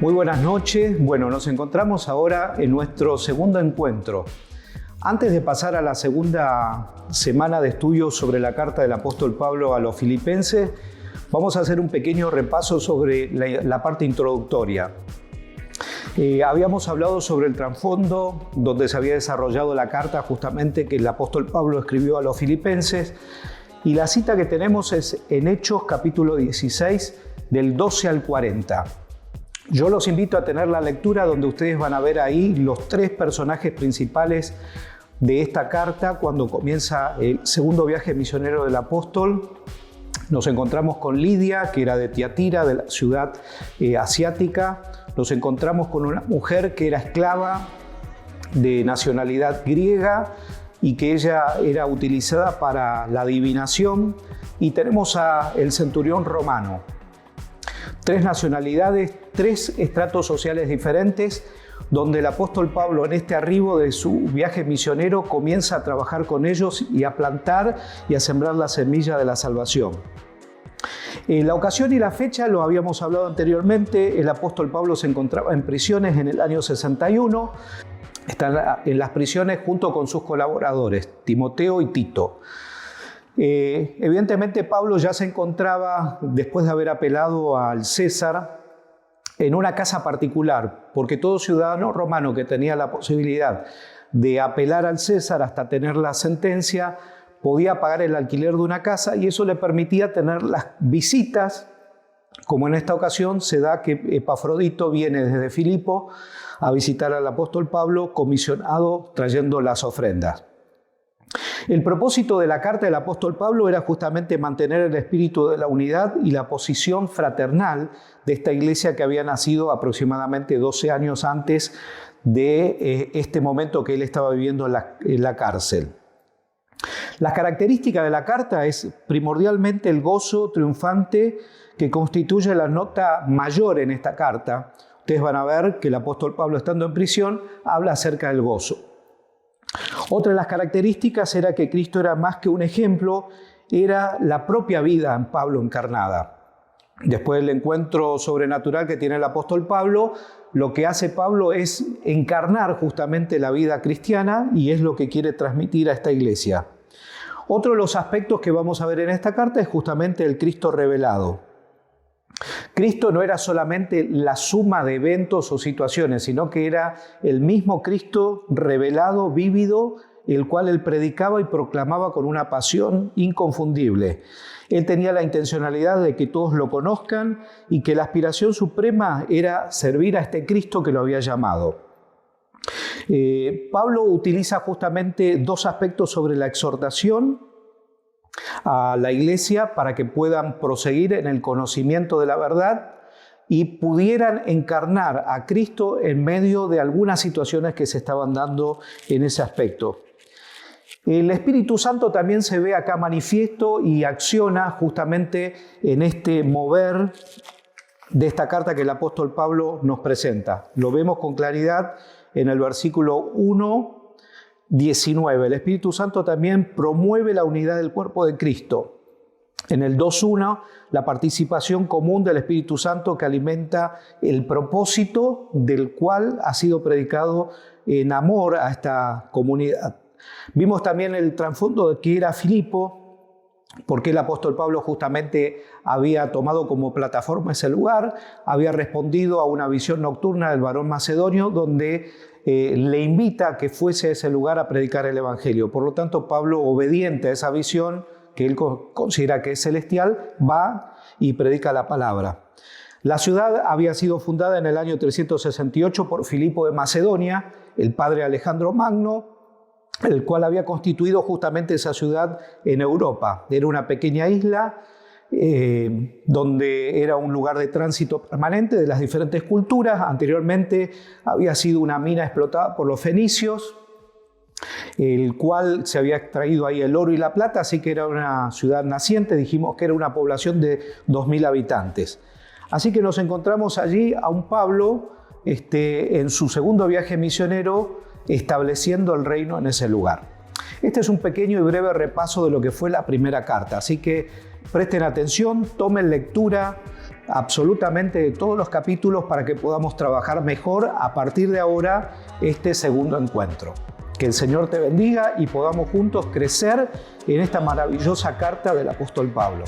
Muy buenas noches. Bueno, nos encontramos ahora en nuestro segundo encuentro. Antes de pasar a la segunda semana de estudios sobre la carta del apóstol Pablo a los filipenses, vamos a hacer un pequeño repaso sobre la parte introductoria. Habíamos hablado sobre el trasfondo donde se había desarrollado la carta justamente que el apóstol Pablo escribió a los filipenses, y la cita que tenemos es en Hechos capítulo 16 del 12 al 40. Yo los invito a tener la lectura donde ustedes van a ver ahí los tres personajes principales de esta carta cuando comienza el segundo viaje misionero del apóstol. Nos encontramos con Lidia, que era de Tiatira, de la ciudad asiática. Nos encontramos con una mujer que era esclava de nacionalidad griega y que ella era utilizada para la adivinación. Y tenemos al centurión romano. Tres nacionalidades, tres estratos sociales diferentes, donde el apóstol Pablo en este arribo de su viaje misionero comienza a trabajar con ellos y a plantar y a sembrar la semilla de la salvación. La ocasión y la fecha lo habíamos hablado anteriormente. El apóstol Pablo se encontraba en prisiones en el año 61. Está en las prisiones junto con sus colaboradores, Timoteo y Tito. Evidentemente Pablo ya se encontraba, después de haber apelado al César, en una casa particular, porque todo ciudadano romano que tenía la posibilidad de apelar al César hasta tener la sentencia, podía pagar el alquiler de una casa, y eso le permitía tener las visitas, como en esta ocasión se da que Epafrodito viene desde Filipo a visitar al apóstol Pablo, comisionado trayendo las ofrendas. El propósito de la carta del apóstol Pablo era justamente mantener el espíritu de la unidad y la posición fraternal de esta iglesia que había nacido aproximadamente 12 años antes de este momento que él estaba viviendo en la cárcel. La característica de la carta es primordialmente el gozo triunfante que constituye la nota mayor en esta carta. Ustedes van a ver que el apóstol Pablo, estando en prisión, habla acerca del gozo. Otra de las características era que Cristo era más que un ejemplo, era la propia vida en Pablo encarnada. Después del encuentro sobrenatural que tiene el apóstol Pablo, lo que hace Pablo es encarnar justamente la vida cristiana, y es lo que quiere transmitir a esta iglesia. Otro de los aspectos que vamos a ver en esta carta es justamente el Cristo revelado. Cristo no era solamente la suma de eventos o situaciones, sino que era el mismo Cristo revelado, vívido, el cual él predicaba y proclamaba con una pasión inconfundible. Él tenía la intencionalidad de que todos lo conozcan, y que la aspiración suprema era servir a este Cristo que lo había llamado. Pablo utiliza justamente dos aspectos sobre la exhortación a la iglesia para que puedan proseguir en el conocimiento de la verdad y pudieran encarnar a Cristo en medio de algunas situaciones que se estaban dando en ese aspecto. El Espíritu Santo también se ve acá manifiesto y acciona justamente en este mover de esta carta que el apóstol Pablo nos presenta. Lo vemos con claridad en el versículo 1:19. El Espíritu Santo también promueve la unidad del cuerpo de Cristo. En el 2:1, la participación común del Espíritu Santo que alimenta el propósito del cual ha sido predicado en amor a esta comunidad. Vimos también el trasfondo de que era Filipo, porque el apóstol Pablo justamente había tomado como plataforma ese lugar, había respondido a una visión nocturna del varón macedonio, donde le invita a que fuese a ese lugar a predicar el evangelio. Por lo tanto, Pablo, obediente a esa visión que él considera que es celestial, va y predica la palabra. La ciudad había sido fundada en el año 368 por Filipo de Macedonia, el padre Alejandro Magno, el cual había constituido justamente esa ciudad en Europa. Era una pequeña isla donde era un lugar de tránsito permanente de las diferentes culturas. Anteriormente había sido una mina explotada por los fenicios, el cual se había extraído ahí el oro y la plata, así que era una ciudad naciente. Dijimos que era una población de 2.000 habitantes. Así que nos encontramos allí a un Pablo en su segundo viaje misionero, estableciendo el reino en ese lugar. Este es un pequeño y breve repaso de lo que fue la primera carta, así que presten atención, tomen lectura, absolutamente de todos los capítulos para que podamos trabajar mejor a partir de ahora este segundo encuentro. Que el Señor te bendiga y podamos juntos crecer en esta maravillosa carta del apóstol Pablo.